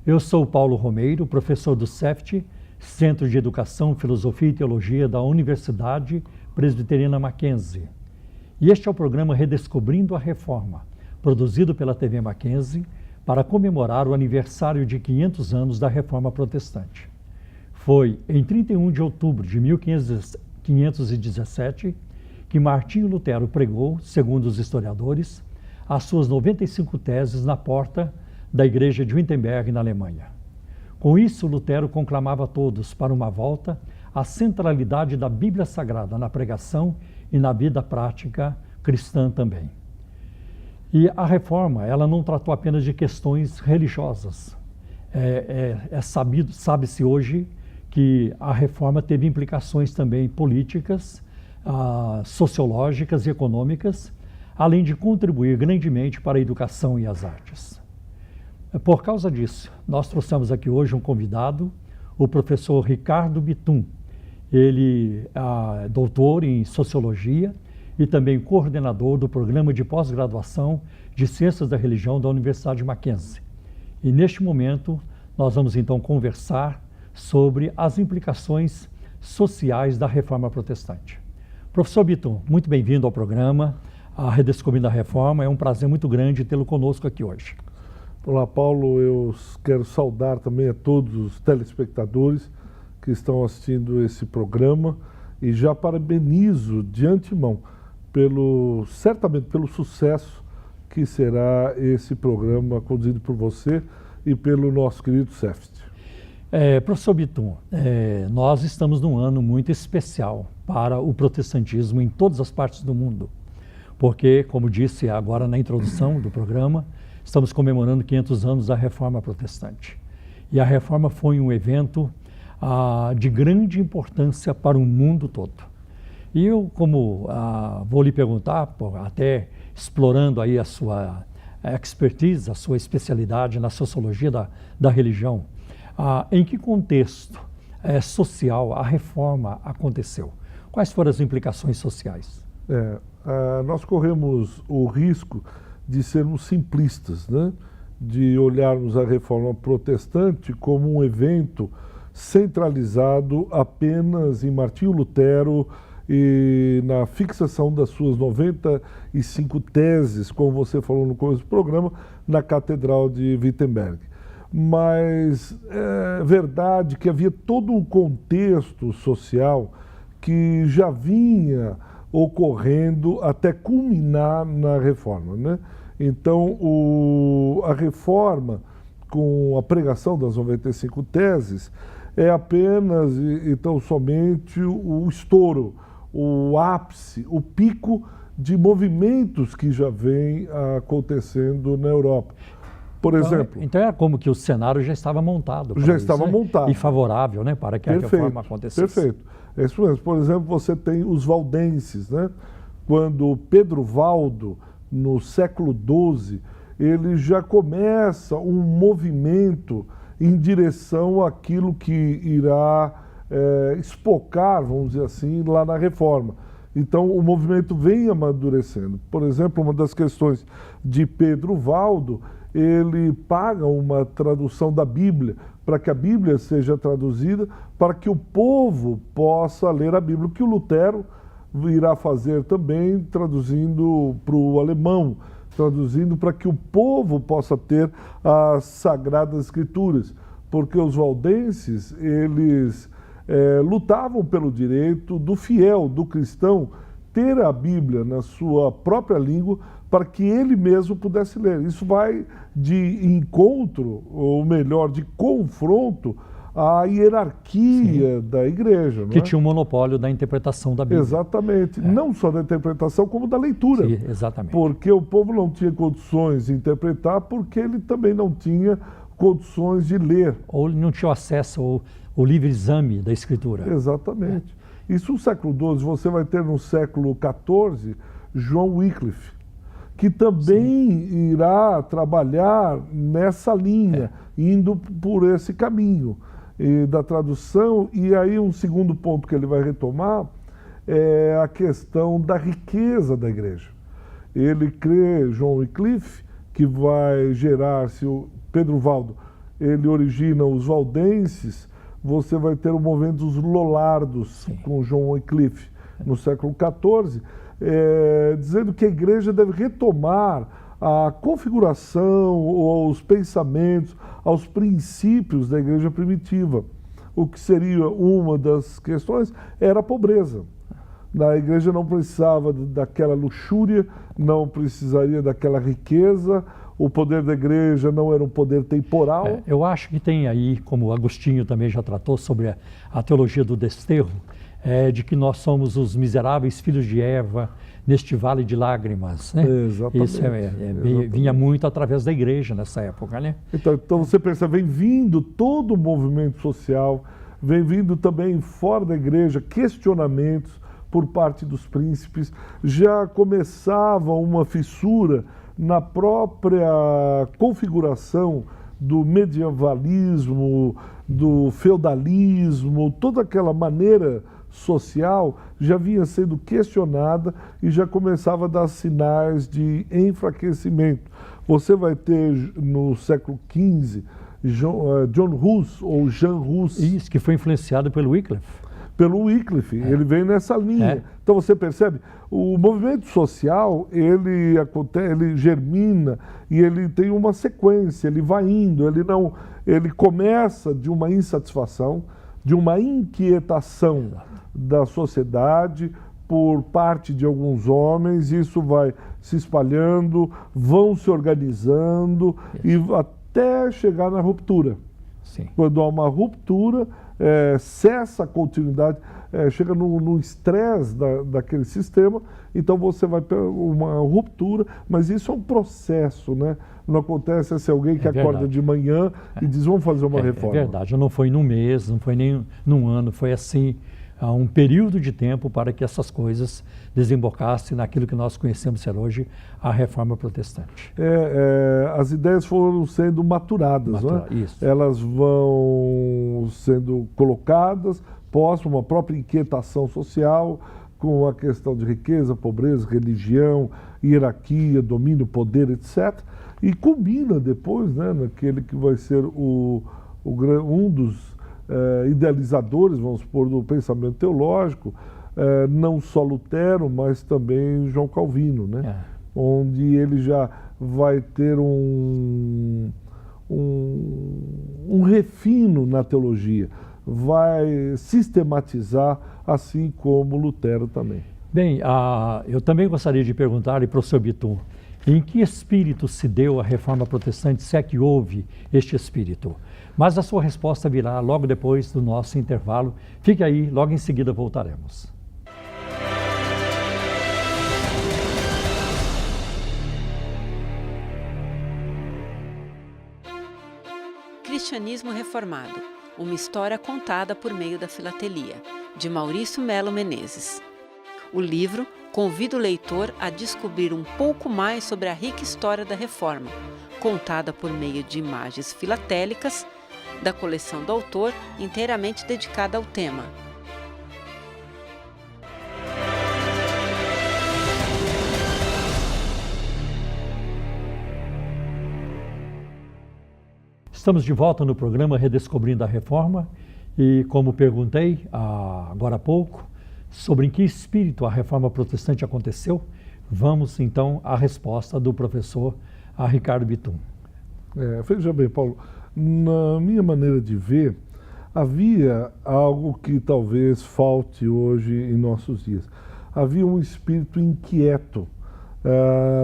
Eu sou Paulo Romeiro, professor do CEFT, Centro de Educação, Filosofia e Teologia da Universidade Presbiteriana Mackenzie. E este é o programa Redescobrindo a Reforma, produzido pela TV Mackenzie para comemorar o aniversário de 500 anos da Reforma Protestante. Foi em 31 de outubro de 1517 que Martinho Lutero pregou, segundo os historiadores, as suas 95 teses na porta da igreja de Wittenberg, na Alemanha. Com isso, Lutero conclamava a todos para uma volta à centralidade da Bíblia Sagrada na pregação e na vida prática cristã também. E a reforma, ela não tratou apenas de questões religiosas. Sabe-se hoje que a reforma teve implicações também políticas, sociológicas e econômicas, além de contribuir grandemente para a educação e as artes. Por causa disso, nós trouxemos aqui hoje um convidado, o professor Ricardo Bitum. Ele é doutor em Sociologia e também coordenador do Programa de Pós-Graduação de Ciências da Religião da Universidade Mackenzie. E neste momento, nós vamos então conversar sobre as implicações sociais da Reforma Protestante. Professor Bitum, muito bem-vindo ao programa, a Redescobrindo a Reforma. É um prazer muito grande tê-lo conosco aqui hoje. Olá, Paulo. Eu quero saudar também a todos os telespectadores que estão assistindo esse programa e já parabenizo de antemão certamente pelo sucesso que será esse programa conduzido por você e pelo nosso querido CEFT. Professor Bitum, nós estamos num ano muito especial para o protestantismo em todas as partes do mundo, porque, como disse agora na introdução do programa, estamos comemorando 500 anos da Reforma Protestante. E a Reforma foi um evento de grande importância para o mundo todo. E eu, vou lhe perguntar, até explorando aí a sua expertise, a sua especialidade na sociologia da religião, em que contexto social a Reforma aconteceu? Quais foram as implicações sociais? Nós corremos o risco de sermos simplistas, né? De olharmos a Reforma Protestante como um evento centralizado apenas em Martinho Lutero e na fixação das suas 95 teses, como você falou no começo do programa, na Catedral de Wittenberg. Mas é verdade que havia todo um contexto social que já vinha ocorrendo até culminar na Reforma, né? Então, a Reforma, com a pregação das 95 teses, é apenas, então, somente o estouro, o ápice, o pico de movimentos que já vem acontecendo na Europa. Por exemplo... Então era como que o cenário já estava montado. Já estava montado. E favorável, né, para que a reforma acontecesse. Perfeito. É isso mesmo. Por exemplo, você tem os valdenses, né? Quando Pedro Valdo, no século XII, ele já começa um movimento em direção àquilo que irá espocar, vamos dizer assim, lá na Reforma. Então, o movimento vem amadurecendo. Por exemplo, uma das questões de Pedro Valdo, ele paga uma tradução da Bíblia, para que a Bíblia seja traduzida, para que o povo possa ler a Bíblia, o que o Lutero irá fazer também, traduzindo para o alemão, traduzindo para que o povo possa ter as Sagradas Escrituras, porque os valdenses, eles lutavam pelo direito do fiel, do cristão, ter a Bíblia na sua própria língua, para que ele mesmo pudesse ler. Isso vai de encontro, ou melhor, de confronto, à hierarquia da igreja. Que tinha um monopólio da interpretação da Bíblia. Exatamente. Não só da interpretação, como da leitura. Sim, exatamente. Porque o povo não tinha condições de interpretar, porque ele também não tinha condições de ler. Ou não tinha acesso ao livre exame da Escritura. Exatamente. Isso no século XII. Você vai ter no século XIV, João Wycliffe, que também irá trabalhar nessa linha, indo por esse caminho da tradução. E aí um segundo ponto que ele vai retomar é a questão da riqueza da igreja. Ele crê, João Wycliffe, que vai gerar, se o Pedro Valdo ele origina os valdenses, você vai ter o movimento dos Lollardos, Sim. com John Wycliffe, no século XIV, dizendo que a igreja deve retomar a configuração, os pensamentos, aos princípios da igreja primitiva. O que seria uma das questões era a pobreza. A igreja não precisava daquela luxúria, não precisaria daquela riqueza, o poder da igreja não era um poder temporal. Eu acho que tem aí, como Agostinho também já tratou sobre a teologia do desterro, de que nós somos os miseráveis filhos de Eva neste vale de lágrimas, né? Exatamente. Isso vinha muito através da igreja nessa época, né? Então você pensa, vem vindo todo o movimento social, vem vindo também fora da igreja questionamentos por parte dos príncipes, já começava uma fissura na própria configuração do medievalismo, do feudalismo, toda aquela maneira social já vinha sendo questionada e já começava a dar sinais de enfraquecimento. Você vai ter no século XV John Hus, ou Jean Hus. Isso, que foi influenciado pelo Wycliffe. Pelo Wycliffe, ele vem nessa linha. Então você percebe, o movimento social, ele germina e ele tem uma sequência, ele vai indo, ele começa de uma insatisfação, de uma inquietação da sociedade por parte de alguns homens, isso vai se espalhando, vão se organizando e até chegar na ruptura. Sim. Quando há uma ruptura, cessa a continuidade, chega no estresse daquele sistema, então você vai ter uma ruptura, mas isso é um processo, né? Não acontece assim, alguém que acorda de manhã e diz, vamos fazer uma reforma. É verdade, não foi num mês, não foi nem num ano, foi assim, há um período de tempo para que essas coisas desembocassem naquilo que nós conhecemos ser hoje a reforma protestante. As ideias foram sendo maturadas, né? Isso. Elas vão sendo colocadas, postam uma própria inquietação social com a questão de riqueza, pobreza, religião, hierarquia, domínio, poder, etc. E culmina depois, né, naquele que vai ser um dos idealizadores, vamos supor, do pensamento teológico, não só Lutero, mas também João Calvino, né? Onde ele já vai ter um refino na teologia, vai sistematizar, assim como Lutero também. Bem, eu também gostaria de perguntar, professor Bitum, em que espírito se deu a reforma protestante, se é que houve este espírito? Mas a sua resposta virá logo depois do nosso intervalo. Fique aí, logo em seguida voltaremos. Cristianismo Reformado, uma história contada por meio da filatelia, de Maurício Melo Menezes. O livro convida o leitor a descobrir um pouco mais sobre a rica história da Reforma, contada por meio de imagens filatélicas da coleção do autor, inteiramente dedicada ao tema. Estamos de volta no programa Redescobrindo a Reforma e, como perguntei agora há pouco, sobre em que espírito a reforma protestante aconteceu, vamos então à resposta do professor Ricardo Bitum. Veja bem, Paulo, na minha maneira de ver, havia algo que talvez falte hoje em nossos dias. Havia um espírito inquieto,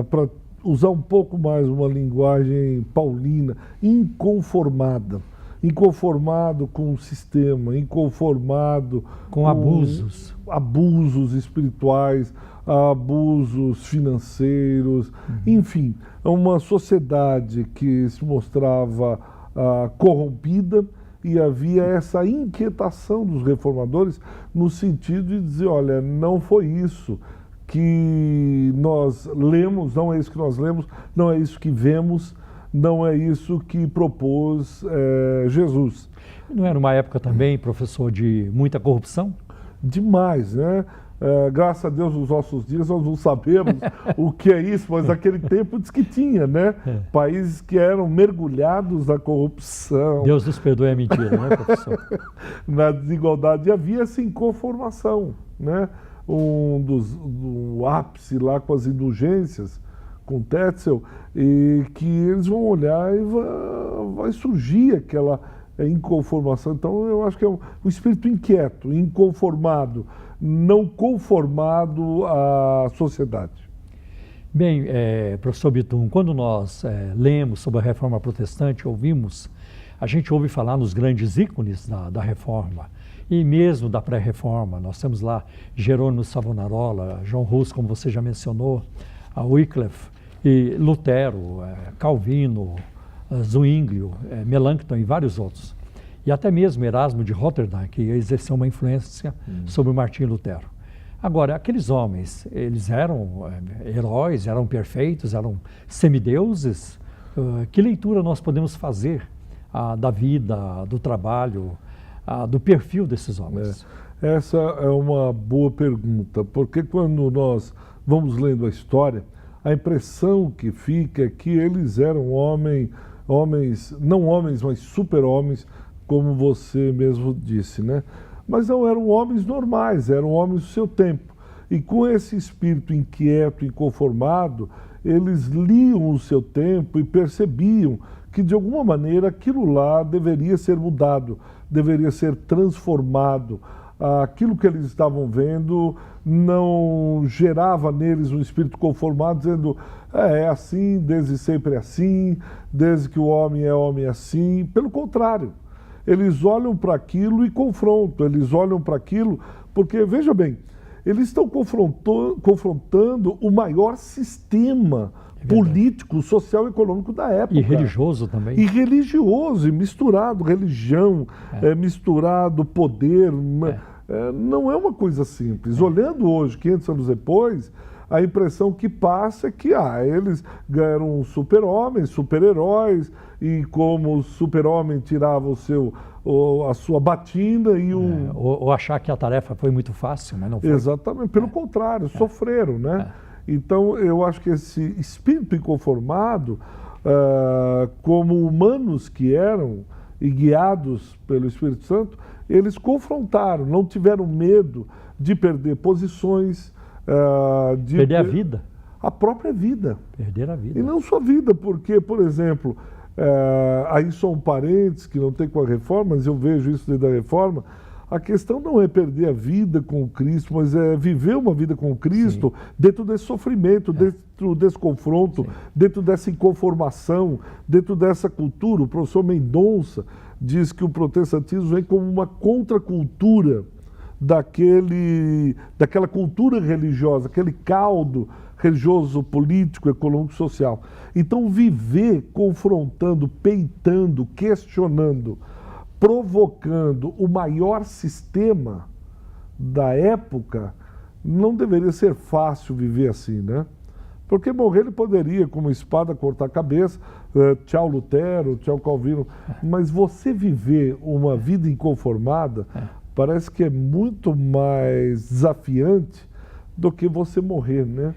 para usar um pouco mais uma linguagem paulina, inconformado com o sistema, inconformado com abusos espirituais, abusos financeiros, enfim, uma sociedade que se mostrava corrompida, e havia essa inquietação dos reformadores no sentido de dizer, olha, não foi isso que nós lemos, não é isso que nós lemos, não é isso que vemos, não é isso que propôs Jesus. Não era uma época também, professor, de muita corrupção? Demais, né? Graças a Deus, nos nossos dias, nós não sabemos o que é isso, mas naquele tempo diz que tinha, né? Países que eram mergulhados na corrupção. Deus nos perdoe a mentira, né, professor? Na desigualdade. E havia essa inconformação, né? Do ápice lá com as indulgências, com Tetzel, e que eles vão olhar e vai surgir aquela inconformação. Então, eu acho que é um espírito inquieto, inconformado, não conformado à sociedade. Bem, professor Bitum, quando nós lemos sobre a Reforma Protestante, a gente ouve falar nos grandes ícones da Reforma, e mesmo da pré-reforma. Nós temos lá Jerônimo Savonarola, João Hus, como você já mencionou, a Wycliffe, e Lutero, Calvino, Zwinglio, Melanchthon e vários outros. E até mesmo Erasmo de Roterdã, que exerceu uma influência sobre Martinho Lutero. Agora, aqueles homens, eles eram heróis, eram perfeitos, eram semideuses. Que leitura nós podemos fazer da vida, do trabalho, do perfil desses homens? Essa é uma boa pergunta, porque quando nós vamos lendo a história, a impressão que fica é que eles eram não homens, mas super-homens, como você mesmo disse, né? Mas não eram homens normais, eram homens do seu tempo. E com esse espírito inquieto, inconformado, eles liam o seu tempo e percebiam que, de alguma maneira, aquilo lá deveria ser mudado, deveria ser transformado. Aquilo que eles estavam vendo não gerava neles um espírito conformado, dizendo, é assim, desde sempre é assim, desde que o homem é homem assim. Pelo contrário, eles olham para aquilo e confrontam, eles olham para aquilo, porque, veja bem, eles estão confrontando o maior sistema político, social e econômico da época. E religioso também. E religioso, e misturado religião, misturado poder. Não é uma coisa simples. Olhando hoje, 500 anos depois, a impressão que passa é que eles eram super-homens, super-heróis, e como o super-homem tirava a sua batina e ou achar que a tarefa foi muito fácil, mas não foi. Exatamente, pelo contrário, sofreram, né? Então, eu acho que esse espírito inconformado, como humanos que eram, e guiados pelo Espírito Santo, eles confrontaram, não tiveram medo de perder posições, de perder a vida. A própria vida. Perder a vida. E não só a vida, porque, por exemplo, aí são parentes que não tem com a reforma, mas eu vejo isso dentro da reforma. A questão não é perder a vida com Cristo, mas é viver uma vida com Cristo dentro desse sofrimento, dentro desse confronto, dentro dessa inconformação, dentro dessa cultura. O professor Mendonça diz que o protestantismo vem como uma contracultura daquela cultura religiosa, aquele caldo religioso, político, econômico, social. Então, viver confrontando, peitando, questionando, provocando o maior sistema da época, não deveria ser fácil viver assim, né? Porque morrer ele poderia, com uma espada, cortar a cabeça, tchau Lutero, tchau Calvino, mas você viver uma vida inconformada parece que é muito mais desafiante do que você morrer, né?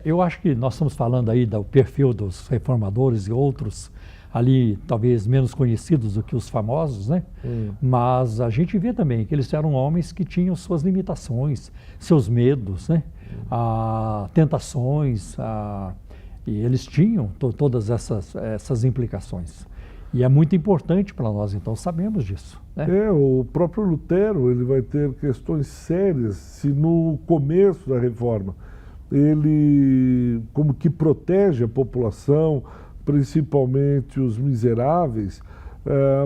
Eu acho que nós estamos falando aí do perfil dos reformadores e outros ali talvez menos conhecidos do que os famosos, né? Mas a gente vê também que eles eram homens que tinham suas limitações, seus medos, né? Tentações, e eles tinham todas essas implicações. E é muito importante para nós, então, sabemos disso, né? O próprio Lutero, ele vai ter questões sérias se no começo da reforma ele como que protege a população, principalmente os miseráveis,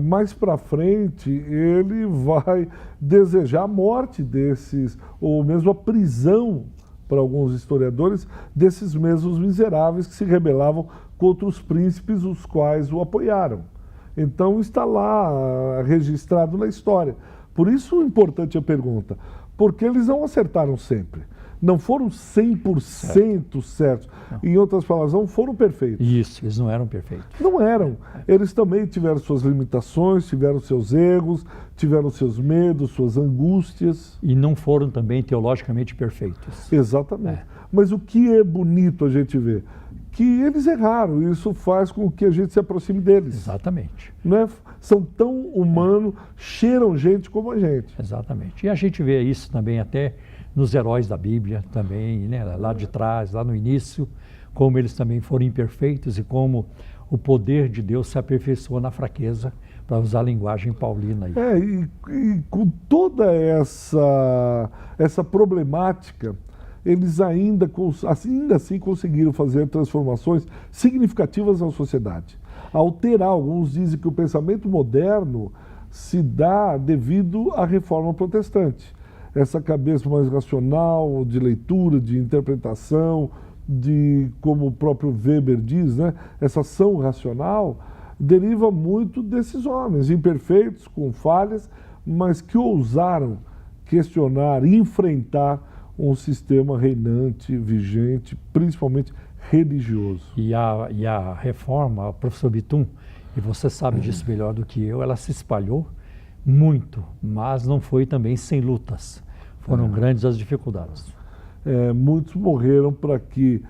mais para frente ele vai desejar a morte desses, ou mesmo a prisão, para alguns historiadores, desses mesmos miseráveis que se rebelavam contra os príncipes, os quais o apoiaram. Então está lá registrado na história. Por isso é importante a pergunta, porque eles não acertaram sempre. não foram 100% certos. Em outras palavras, não foram perfeitos. Isso, eles não eram perfeitos. Não eram. Eles também tiveram suas limitações, tiveram seus erros, tiveram seus medos, suas angústias. E não foram também teologicamente perfeitos. Exatamente. Mas o que é bonito a gente ver? Que eles erraram, e isso faz com que a gente se aproxime deles. Exatamente. Né? São tão humanos, cheiram gente como a gente. Exatamente. E a gente vê isso também até nos heróis da Bíblia, também, né? Lá de trás, lá no início, como eles também foram imperfeitos e como o poder de Deus se aperfeiçoou na fraqueza, para usar a linguagem paulina aí. E com toda essa problemática, eles ainda assim conseguiram fazer transformações significativas na sociedade. Alterar, alguns dizem que o pensamento moderno se dá devido à reforma protestante. Essa cabeça mais racional, de leitura, de interpretação, como o próprio Weber diz, né, essa ação racional, deriva muito desses homens, imperfeitos, com falhas, mas que ousaram questionar, enfrentar um sistema reinante, vigente, principalmente religioso. E a reforma, professor Bitum, e você sabe disso melhor do que eu, ela se espalhou muito, mas não foi também sem lutas. Foram grandes as dificuldades. Muitos morreram para que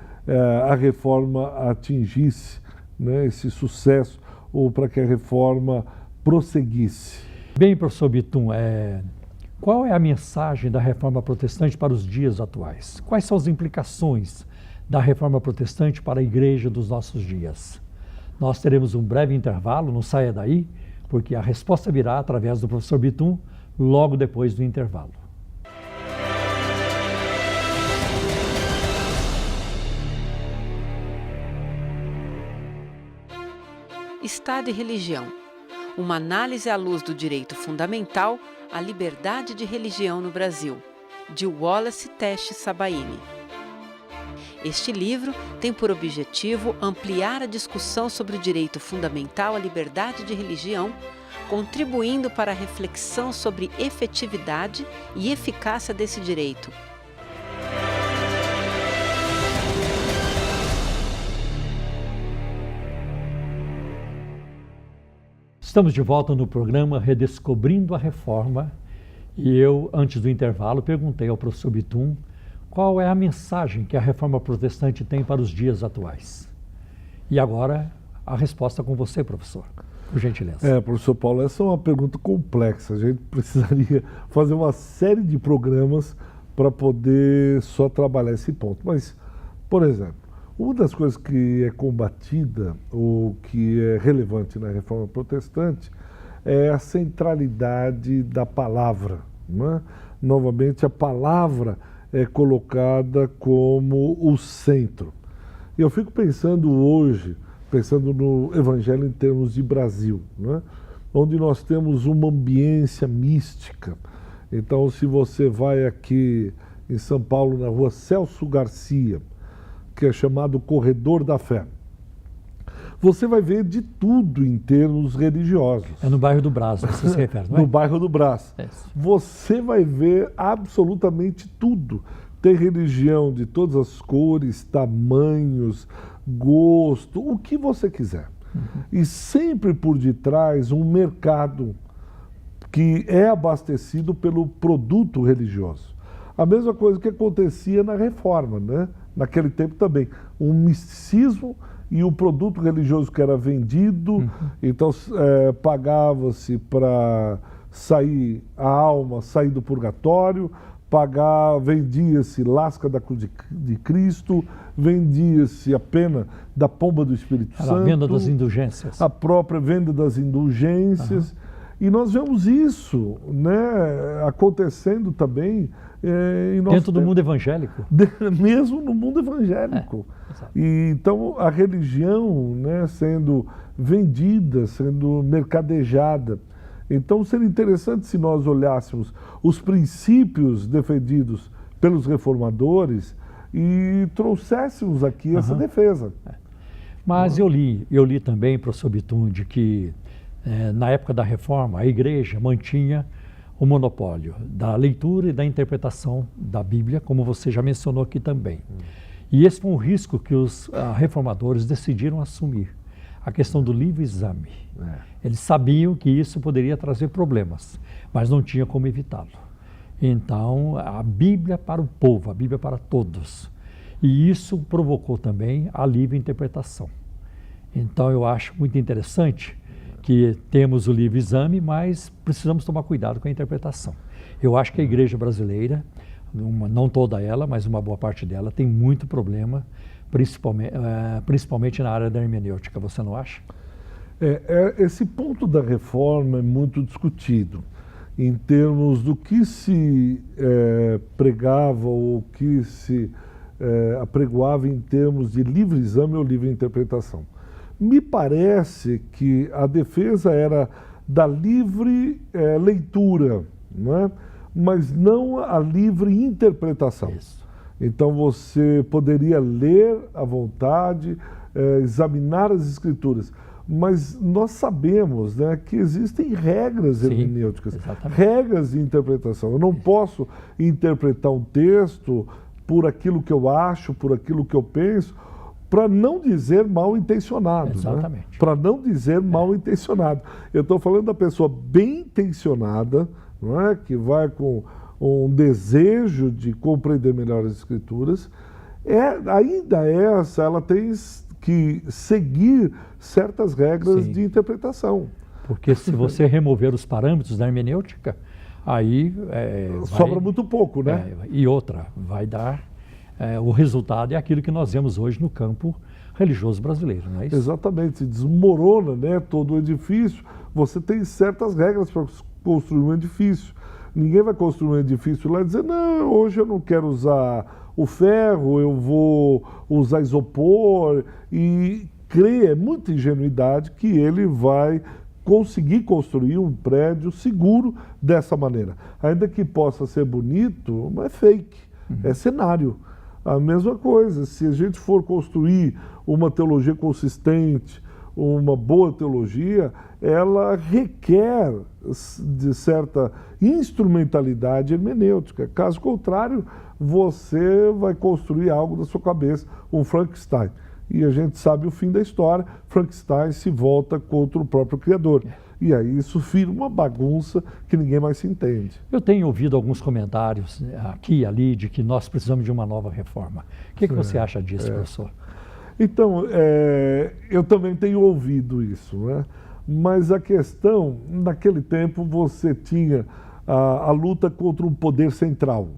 a reforma atingisse, né, esse sucesso, ou para que a reforma prosseguisse. Bem, professor Bitum, qual é a mensagem da reforma protestante para os dias atuais? Quais são as implicações da reforma protestante para a igreja dos nossos dias? Nós teremos um breve intervalo, não saia daí, porque a resposta virá através do professor Bitum logo depois do intervalo. Estado e religião. Uma análise à luz do direito fundamental à liberdade de religião no Brasil, de Wallace Teche Sabaini. Este livro tem por objetivo ampliar a discussão sobre o direito fundamental à liberdade de religião, contribuindo para a reflexão sobre efetividade e eficácia desse direito. Estamos de volta no programa Redescobrindo a Reforma e eu, antes do intervalo, perguntei ao professor Bitum qual é a mensagem que a reforma protestante tem para os dias atuais. E agora, a resposta com você, professor, por gentileza. Professor Paulo, essa é uma pergunta complexa. A gente precisaria fazer uma série de programas para poder só trabalhar esse ponto. Mas, por exemplo, uma das coisas que é combatida, ou que é relevante na reforma protestante, é a centralidade da palavra. Né? Novamente, a palavra é colocada como o centro. Eu fico pensando hoje, pensando no Evangelho em termos de Brasil, né? Onde nós temos uma ambiência mística. Então, se você vai aqui em São Paulo, na rua Celso Garcia, que é chamado Corredor da Fé, você vai ver de tudo em termos religiosos. É no bairro do Brás, você se refere, não é? No bairro do Brás. Você vai ver absolutamente tudo. Tem religião de todas as cores, tamanhos, gosto, o que você quiser. E sempre por detrás um mercado que é abastecido pelo produto religioso. A mesma coisa que acontecia na Reforma, né? Naquele tempo também. Um misticismo e o produto religioso que era vendido, então pagava-se para sair a alma, sair do purgatório, vendia-se lasca da cruz de Cristo, vendia-se a pena da pomba do Espírito Santo. A venda das indulgências. A própria venda das indulgências. E nós vemos isso, né, acontecendo também em nosso dentro do mundo evangélico. Mesmo no mundo evangélico. Então, a religião, né, sendo vendida, sendo mercadejada. Então, seria interessante se nós olhássemos os princípios defendidos pelos reformadores e trouxéssemos aqui essa defesa. Mas eu li também, professor Bitum, de que na época da Reforma a Igreja mantinha o monopólio da leitura e da interpretação da Bíblia, como você já mencionou aqui também. E esse foi um risco que os reformadores decidiram assumir, a questão do livre exame. Eles sabiam que isso poderia trazer problemas, mas não tinha como evitá-lo. Então, a Bíblia para o povo, a Bíblia para todos. E isso provocou também a livre interpretação. Então, eu acho muito interessante que temos o livre exame, mas precisamos tomar cuidado com a interpretação. Eu acho que a igreja brasileira, não toda ela, mas uma boa parte dela, tem muito problema, principalmente na área da hermenêutica, você não acha? Esse ponto da reforma é muito discutido, em termos do que se pregava ou que se apregoava em termos de livre exame ou livre interpretação. Me parece que a defesa era da livre leitura, não é? Mas não a livre interpretação. Isso. Então você poderia ler à vontade, examinar as escrituras, mas nós sabemos, né, que existem regras hermenêuticas, regras de interpretação. Eu não posso interpretar um texto por aquilo que eu acho, por aquilo que eu penso, para não dizer mal intencionado. Exatamente. Né? Para não dizer mal intencionado. Eu estou falando da pessoa bem intencionada, não é? Que vai com um desejo de compreender melhor as escrituras. Ainda essa, ela tem que seguir certas regras de interpretação. Porque se você remover os parâmetros da hermenêutica, aí sobra muito pouco, né? E outra, vai dar o resultado é aquilo que nós vemos hoje no campo religioso brasileiro, não é isso? Exatamente, desmorona, né, todo o edifício. Você tem certas regras para construir um edifício. Ninguém vai construir um edifício lá e dizer, não, hoje eu não quero usar o ferro, eu vou usar isopor, e crer, é muita ingenuidade que ele vai conseguir construir um prédio seguro dessa maneira. Ainda que possa ser bonito, mas é fake, é cenário. A mesma coisa, se a gente for construir uma teologia consistente, uma boa teologia, ela requer de certa instrumentalidade hermenêutica. Caso contrário, você vai construir algo da sua cabeça, um Frankenstein. E a gente sabe o fim da história, Frankenstein se volta contra o próprio Criador. E aí isso vira uma bagunça que ninguém mais se entende. Eu tenho ouvido alguns comentários aqui e ali de que nós precisamos de uma nova reforma. O que você acha disso, professor? Então, eu também tenho ouvido isso, né? Mas a questão, naquele tempo você tinha a luta contra um poder central.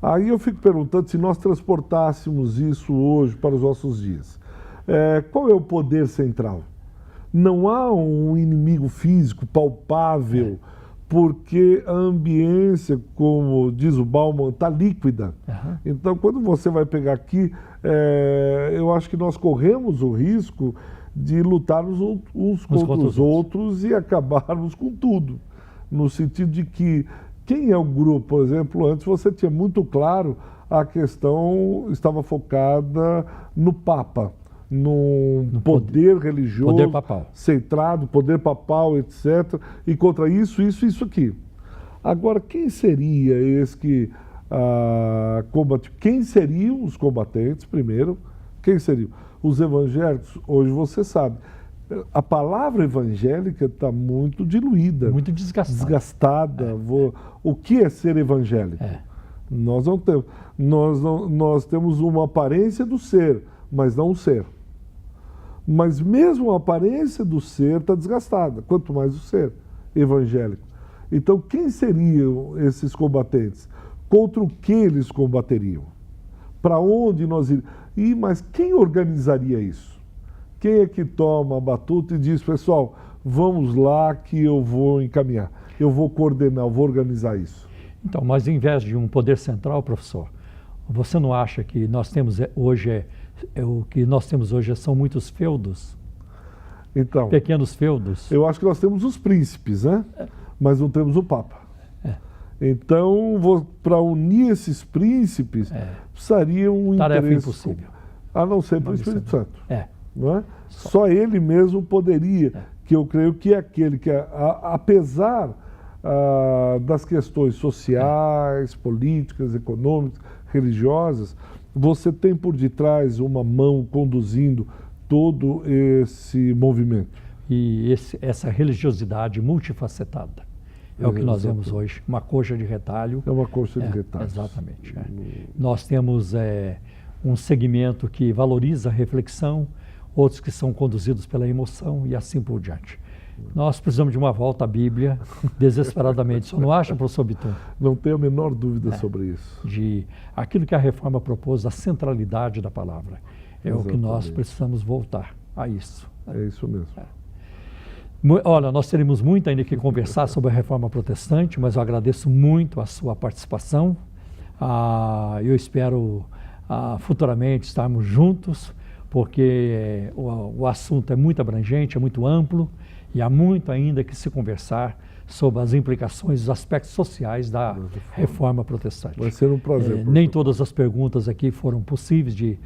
Aí eu fico perguntando se nós transportássemos isso hoje para os nossos dias. Qual é o poder central? Não há um inimigo físico palpável, porque a ambiência, como diz o Bauman, está líquida. Então, quando você vai pegar aqui, eu acho que nós corremos o risco de lutarmos uns contra os outros e acabarmos com tudo. No sentido de que quem é o grupo, por exemplo, antes você tinha muito claro a questão estava focada no Papa, no poder religioso, poder papal, centrado, poder papal, etc. E contra isso aqui. Agora, quem seria esse que combate? Quem seriam os combatentes, primeiro? Quem seriam? Os evangélicos? Hoje você sabe. A palavra evangélica está muito diluída. Muito desgastada. O que é ser evangélico? Nós não temos. Nós temos uma aparência do ser, mas não o ser. Mas mesmo a aparência do ser está desgastada, quanto mais o ser evangélico. Então, quem seriam esses combatentes? Contra o que eles combateriam? Para onde nós iríamos? Mas quem organizaria isso? Quem é que toma a batuta e diz, pessoal, vamos lá que eu vou encaminhar, eu vou coordenar, eu vou organizar isso? Então, mas em vez de um poder central, professor, você não acha que nós temos hoje, o que nós temos hoje são muitos feudos? Então, pequenos feudos? Eu acho que nós temos os príncipes, né? Mas não temos o Papa. Então, para unir esses príncipes, precisaria um tarefa interesse impossível. A não ser para o Espírito Santo. Não é? Só ele mesmo poderia, que eu creio que é aquele que, apesar das questões sociais, políticas, econômicas, religiosas, você tem por detrás uma mão conduzindo todo esse movimento. E essa religiosidade multifacetada é o que nós vemos hoje, uma coxa de retalho. É uma coxa de retalho. Exatamente. Nós temos um segmento que valoriza a reflexão, outros que são conduzidos pela emoção e assim por diante. Nós precisamos de uma volta à Bíblia, desesperadamente. Você não acha, professor Biton? Não tenho a menor dúvida sobre isso. De aquilo que a reforma propôs, a centralidade da palavra. É o que nós precisamos voltar a isso. É isso mesmo. Olha, nós teremos muito ainda que conversar sobre a reforma protestante, mas eu agradeço muito a sua participação. Eu espero futuramente estarmos juntos, porque o assunto é muito abrangente, é muito amplo, e há muito ainda que se conversar sobre as implicações, os aspectos sociais da reforma protestante. Vai ser um prazer. Nem todas as perguntas aqui foram possíveis de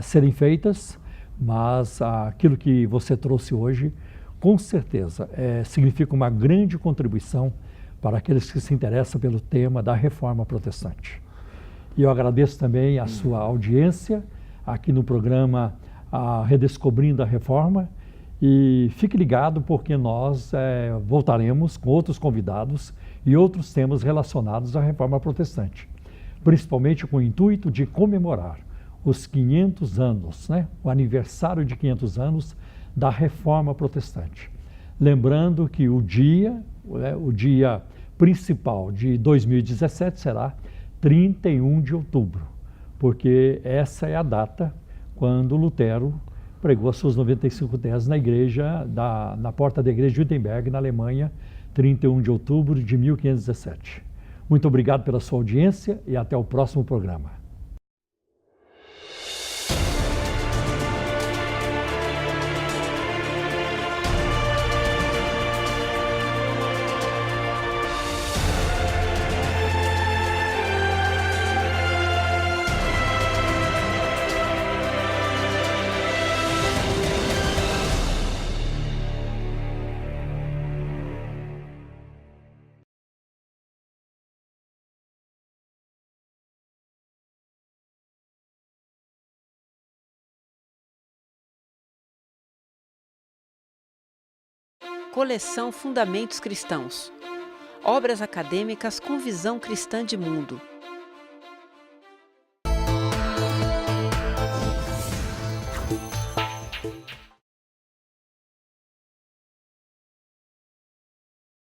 serem feitas, mas aquilo que você trouxe hoje, com certeza, significa uma grande contribuição para aqueles que se interessam pelo tema da reforma protestante. E eu agradeço também a sua audiência aqui no programa Redescobrindo a Reforma. E fique ligado, porque nós voltaremos com outros convidados e outros temas relacionados à reforma protestante, principalmente com o intuito de comemorar os 500 anos, o aniversário de 500 anos da reforma protestante. Lembrando que o dia principal de 2017 será 31 de outubro, porque essa é a data quando Lutero pregou as suas 95 teses na igreja, na porta da igreja de Wittenberg, na Alemanha, 31 de outubro de 1517. Muito obrigado pela sua audiência e até o próximo programa. Coleção Fundamentos Cristãos. Obras acadêmicas com visão cristã de mundo.